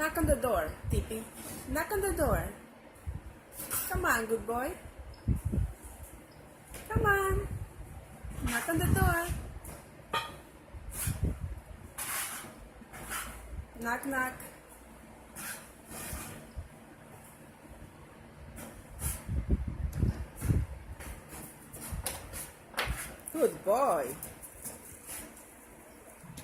Knock on the door, Tippy. Knock on the door. Come on, good boy. Come on. Knock on the door. Knock, knock. Good boy.